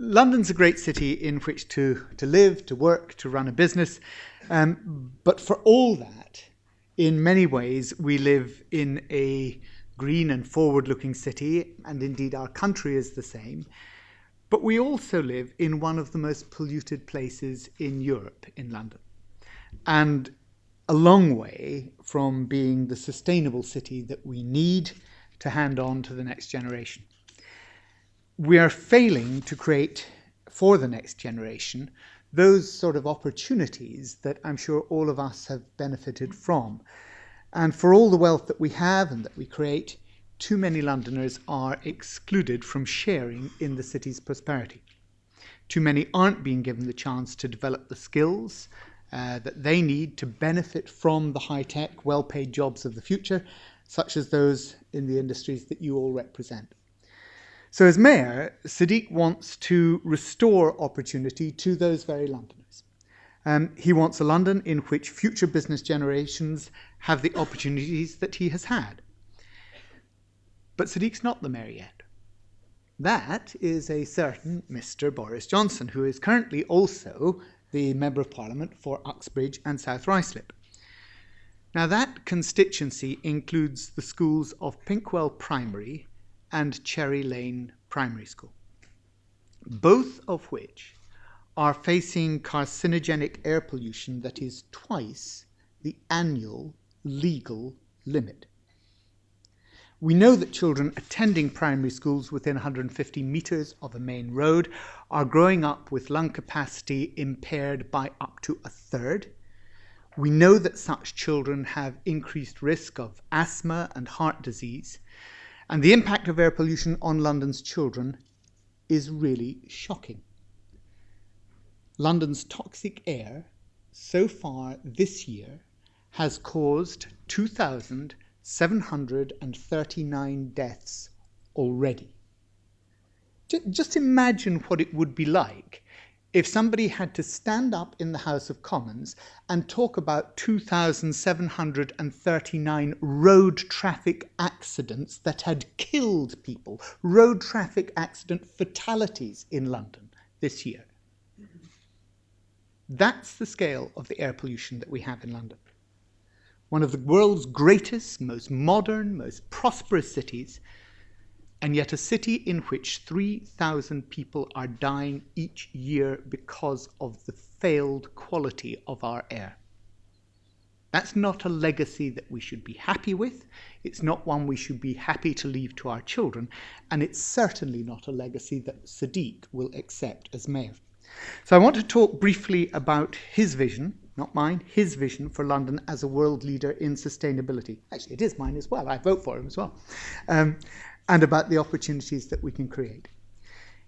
London's a great city in which to live, to work, to run a business. But for all that, in many ways, we live in a green and forward-looking city, and indeed our country is the same. But we also live in one of the most polluted places in Europe, in London, and a long way from being the sustainable city that we need to hand on to the next generation. We are failing to create for the next generation those sort of opportunities that I'm sure all of us have benefited from. And for all the wealth that we have and that we create, too many Londoners are excluded from sharing in the city's prosperity. Too many aren't being given the chance to develop the skills that they need to benefit from the high-tech, well-paid jobs of the future, such as those in the industries that you all represent. So as mayor, Sadiq wants to restore opportunity to those very Londoners. He wants a London in which future business generations have the opportunities that he has had. But Sadiq's not the mayor yet. That is a certain Mr. Boris Johnson, who is currently also the Member of Parliament for Uxbridge and South Ruislip. Now that constituency includes the schools of Pinkwell Primary and Cherry Lane Primary School, both of which are facing carcinogenic air pollution that is twice the annual legal limit. We know that children attending primary schools within 150 metres of a main road are growing up with lung capacity impaired by up to a third. We know that such children have increased risk of asthma and heart disease. And the impact of air pollution on London's children is really shocking. London's toxic air so far this year has caused 2,739 deaths already. Just imagine what it would be like if somebody had to stand up in the House of Commons and talk about 2,739 road traffic accidents that had killed people, road traffic accident fatalities in London this year. That's the scale of the air pollution that we have in London. One of the world's greatest, most modern, most prosperous cities, and yet a city in which 3,000 people are dying each year because of the failed quality of our air. That's not a legacy that we should be happy with. It's not one we should be happy to leave to our children, and it's certainly not a legacy that Sadiq will accept as mayor. So I want to talk briefly about his vision, not mine, his vision for London as a world leader in sustainability. Actually, it is mine as well. I vote for him as well. And about the opportunities that we can create.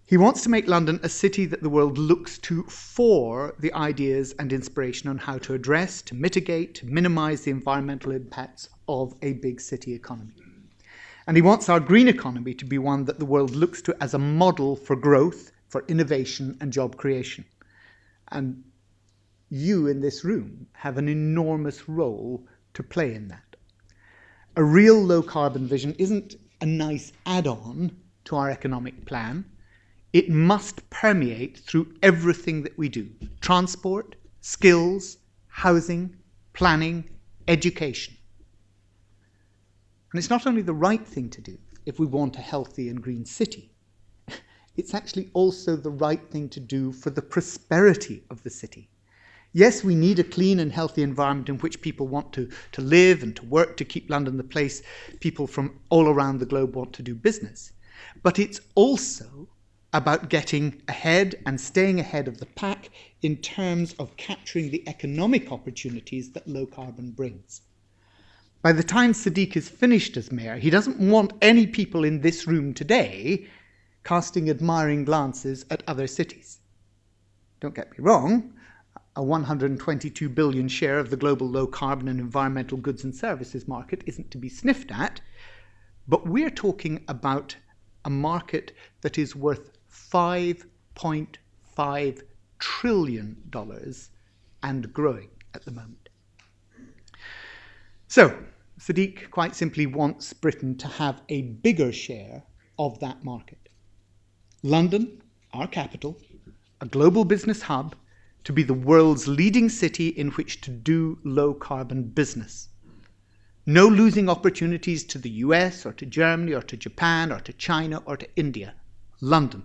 He wants to make London a city that the world looks to for the ideas and inspiration on how to address, to mitigate, to minimize the environmental impacts of a big city economy. And he wants our green economy to be one that the world looks to as a model for growth, for innovation and job creation. And you in this room have an enormous role to play in that. A real low-carbon vision isn't a nice add-on to our economic plan. It must permeate through everything that we do. Transport, skills, housing, planning, education. And it's not only the right thing to do if we want a healthy and green city. It's actually also the right thing to do for the prosperity of the city. Yes, we need a clean and healthy environment in which people want to live and to work to keep London the place people from all around the globe want to do business. But it's also about getting ahead and staying ahead of the pack in terms of capturing the economic opportunities that low carbon brings. By the time Sadiq is finished as mayor, he doesn't want any people in this room today casting admiring glances at other cities. Don't get me wrong, a 122 billion share of the global low carbon and environmental goods and services market isn't to be sniffed at, but we're talking about a market that is worth $5.5 trillion and growing at the moment. So, Sadiq quite simply wants Britain to have a bigger share of that market. London our capital, a global business hub, to be the world's leading city in which to do low-carbon business. No losing opportunities to the US or to Germany or to Japan or to China or to India. London.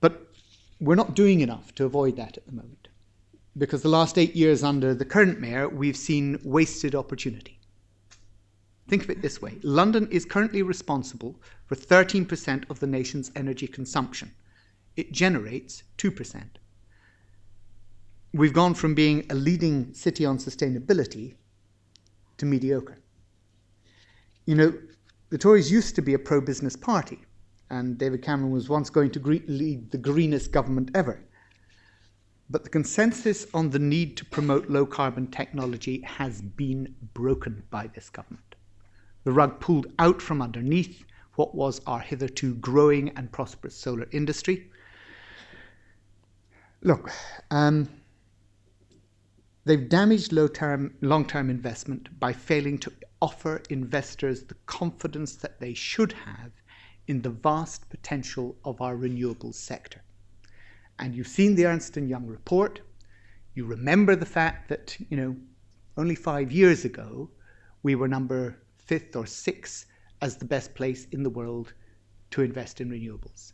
But we're not doing enough to avoid that at the moment, because the last 8 years under the current mayor, we've seen wasted opportunity. Think of it this way. London is currently responsible for 13% of the nation's energy consumption. It generates 2%. We've gone from being a leading city on sustainability to mediocre. You know, the Tories used to be a pro-business party, and David Cameron was once going to lead the greenest government ever. But the consensus on the need to promote low-carbon technology has been broken by this government. The rug pulled out from underneath what was our hitherto growing and prosperous solar industry. Look, they've damaged long-term investment by failing to offer investors the confidence that they should have in the vast potential of our renewables sector. And you've seen the Ernst & Young report. You remember the fact that, only 5 years ago, we were number 5th or 6th as the best place in the world to invest in renewables.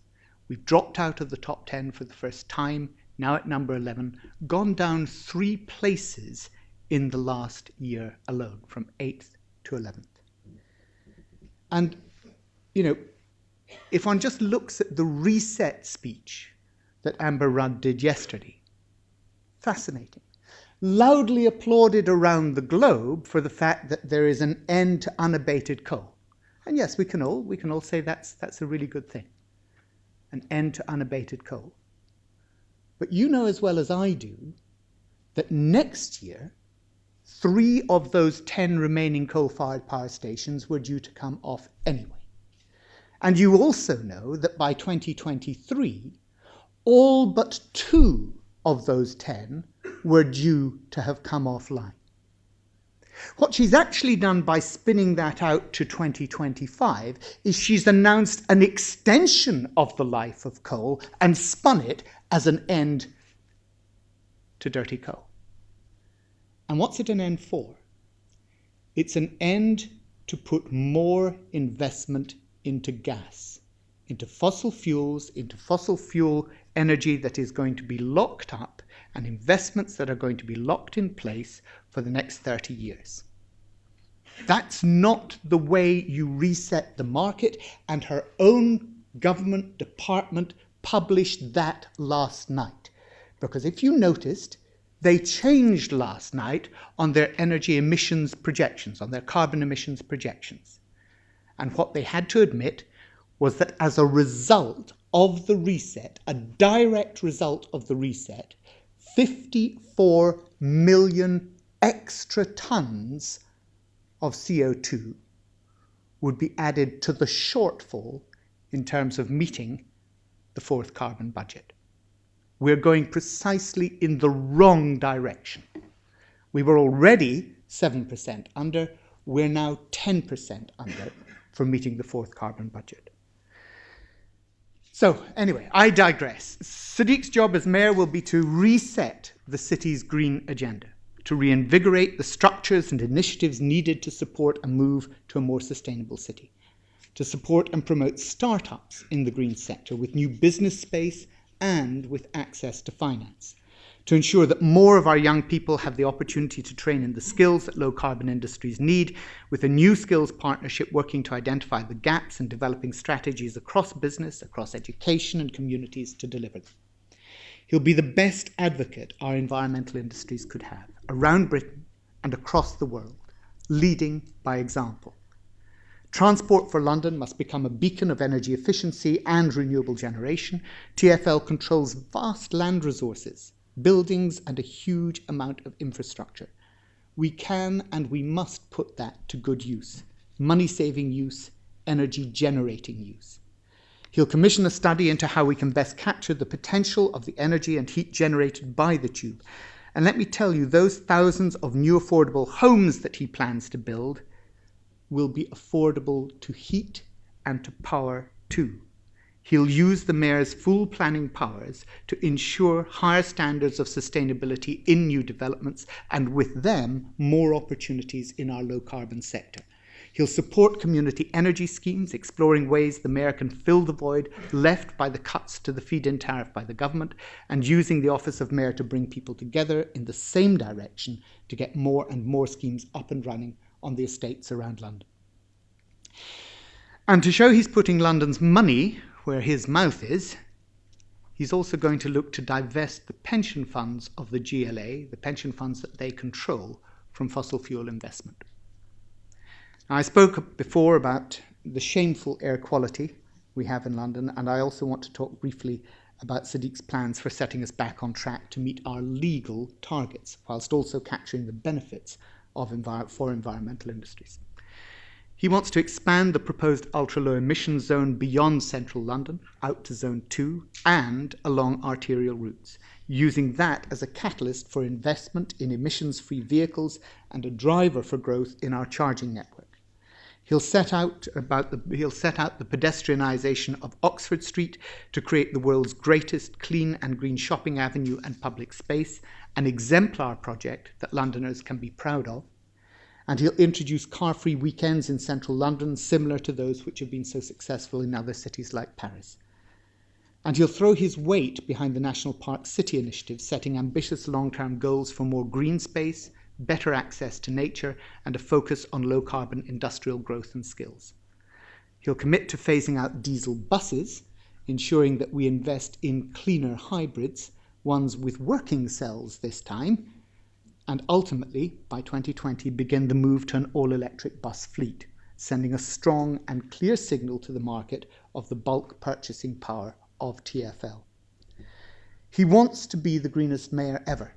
We've dropped out of the top 10 for the first time, now at number 11, gone down 3 places in the last year alone, from 8th to 11th. And, if one just looks at the reset speech that Amber Rudd did yesterday, fascinating. Loudly applauded around the globe for the fact that there is an end to unabated coal. And yes, we can all say that's a really good thing. An end to unabated coal. But you know as well as I do that next year, 3 of those 10 remaining coal-fired power stations were due to come off anyway. And you also know that by 2023, all but 2 of those 10 were due to have come offline. What she's actually done by spinning that out to 2025 is she's announced an extension of the life of coal and spun it as an end to dirty coal. And what's it an end for? It's an end to put more investment into gas, into fossil fuels, into fossil fuel energy that is going to be locked up, and investments that are going to be locked in place for the next 30 years. That's not the way you reset the market, and her own government department published that last night. Because if you noticed, they changed last night on their energy emissions projections, on their carbon emissions projections. And what they had to admit was that as a result of the reset, a direct result of the reset, 54 million extra tons of CO2 would be added to the shortfall in terms of meeting the 4th carbon budget. We're going precisely in the wrong direction. We were already 7% under, we're now 10% under for meeting the 4th carbon budget. So anyway, I digress. Sadiq's job as mayor will be to reset the city's green agenda, to reinvigorate the structures and initiatives needed to support a move to a more sustainable city, to support and promote startups in the green sector with new business space and with access to finance, to ensure that more of our young people have the opportunity to train in the skills that low-carbon industries need, with a new skills partnership working to identify the gaps and developing strategies across business, across education and communities to deliver them. He'll be the best advocate our environmental industries could have, around Britain and across the world, leading by example. Transport for London must become a beacon of energy efficiency and renewable generation. TfL controls vast land resources, buildings and a huge amount of infrastructure. We can and we must put that to good use, money-saving use, energy-generating use. He'll commission a study into how we can best capture the potential of the energy and heat generated by the tube. And let me tell you, those thousands of new affordable homes that he plans to build will be affordable to heat and to power too. He'll use the mayor's full planning powers to ensure higher standards of sustainability in new developments, and with them, more opportunities in our low-carbon sector. He'll support community energy schemes, exploring ways the mayor can fill the void left by the cuts to the feed-in tariff by the government, and using the office of mayor to bring people together in the same direction to get more and more schemes up and running on the estates around London. And to show he's putting London's money where his mouth is, he's also going to look to divest the pension funds of the GLA, the pension funds that they control, from fossil fuel investment. Now, I spoke before about the shameful air quality we have in London, and I also want to talk briefly about Sadiq's plans for setting us back on track to meet our legal targets, whilst also capturing the benefits of for environmental industries. He wants to expand the proposed ultra-low emission zone beyond central London, out to zone 2, and along arterial routes, using that as a catalyst for investment in emissions-free vehicles and a driver for growth in our charging network. He'll set out the pedestrianisation of Oxford Street to create the world's greatest clean and green shopping avenue and public space, an exemplar project that Londoners can be proud of. And he'll introduce car-free weekends in central London, similar to those which have been so successful in other cities like Paris. And he'll throw his weight behind the National Park City initiative, setting ambitious long-term goals for more green space, better access to nature, and a focus on low-carbon industrial growth and skills. He'll commit to phasing out diesel buses, ensuring that we invest in cleaner hybrids, ones with working cells this time, and ultimately, by 2020, begin the move to an all-electric bus fleet, sending a strong and clear signal to the market of the bulk purchasing power of TfL. He wants to be the greenest mayor ever,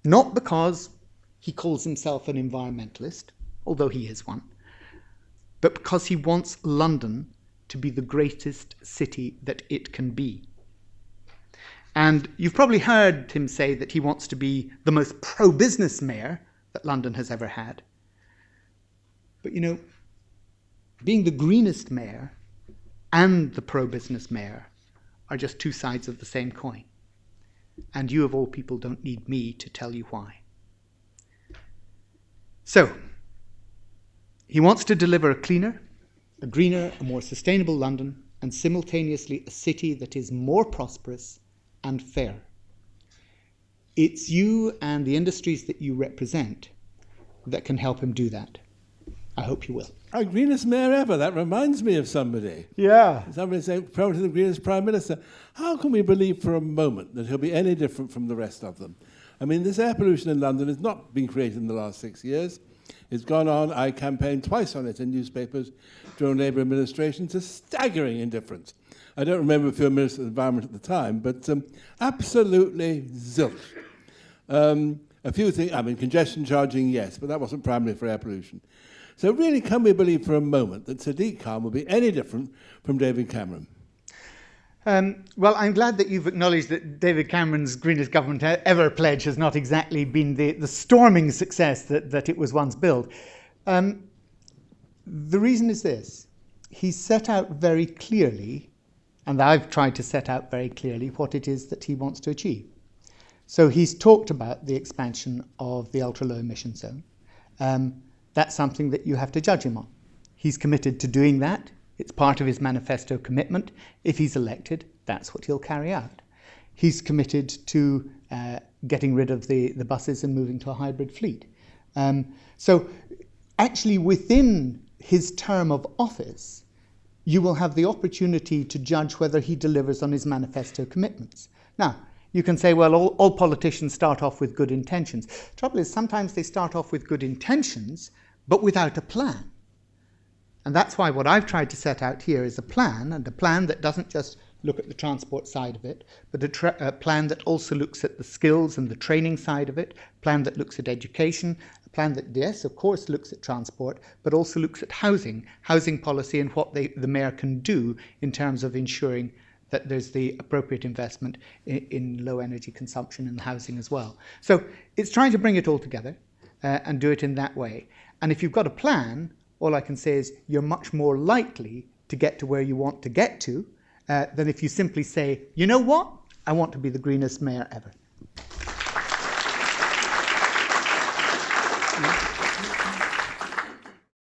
not because he calls himself an environmentalist, although he is one, but because he wants London to be the greatest city that it can be. And you've probably heard him say that he wants to be the most pro-business mayor that London has ever had. But you know, being the greenest mayor and the pro-business mayor are just two sides of the same coin. And you, of all people, don't need me to tell you why. So, he wants to deliver a cleaner, a greener, a more sustainable London, and simultaneously a city that is more prosperous and fair. It's you and the industries that you represent that can help him do that. I hope you will. Our greenest mayor ever. That reminds me of somebody. Yeah. Somebody saying, probably the greenest prime minister. How can we believe for a moment that he'll be any different from the rest of them? I mean, this air pollution in London has not been created in the last 6 years. It's gone on. I campaigned twice on it in newspapers during Labour administration. It's a staggering indifference. I don't remember if you were Minister of the Environment at the time, but absolutely zilch. A few things, I mean, congestion charging, yes, but that wasn't primarily for air pollution. So really, can we believe for a moment that Sadiq Khan will be any different from David Cameron? Well, I'm glad that you've acknowledged that David Cameron's greenest government ever pledge has not exactly been the storming success that it was once billed. The reason is this. He set out very clearly, and I've tried to set out very clearly, what it is that he wants to achieve. So he's talked about the expansion of the ultra-low emission zone. That's something that you have to judge him on. He's committed to doing that. It's part of his manifesto commitment. If he's elected, that's what he'll carry out. He's committed to getting rid of the buses and moving to a hybrid fleet. So actually within his term of office, you will have the opportunity to judge whether he delivers on his manifesto commitments. Now, you can say, well, all politicians start off with good intentions. Trouble is, sometimes they start off with good intentions, but without a plan. And that's why what I've tried to set out here is a plan, and a plan that doesn't just look at the transport side of it, but a plan that also looks at the skills and the training side of it, a plan that looks at education, a plan that, yes, of course, looks at transport, but also looks at housing policy and what the mayor can do in terms of ensuring that there's the appropriate investment in low energy consumption and housing as well. So it's trying to bring it all together and do it in that way. And if you've got a plan, all I can say is you're much more likely to get to where you want to get to, than if you simply say, you know what, I want to be the greenest mayor ever.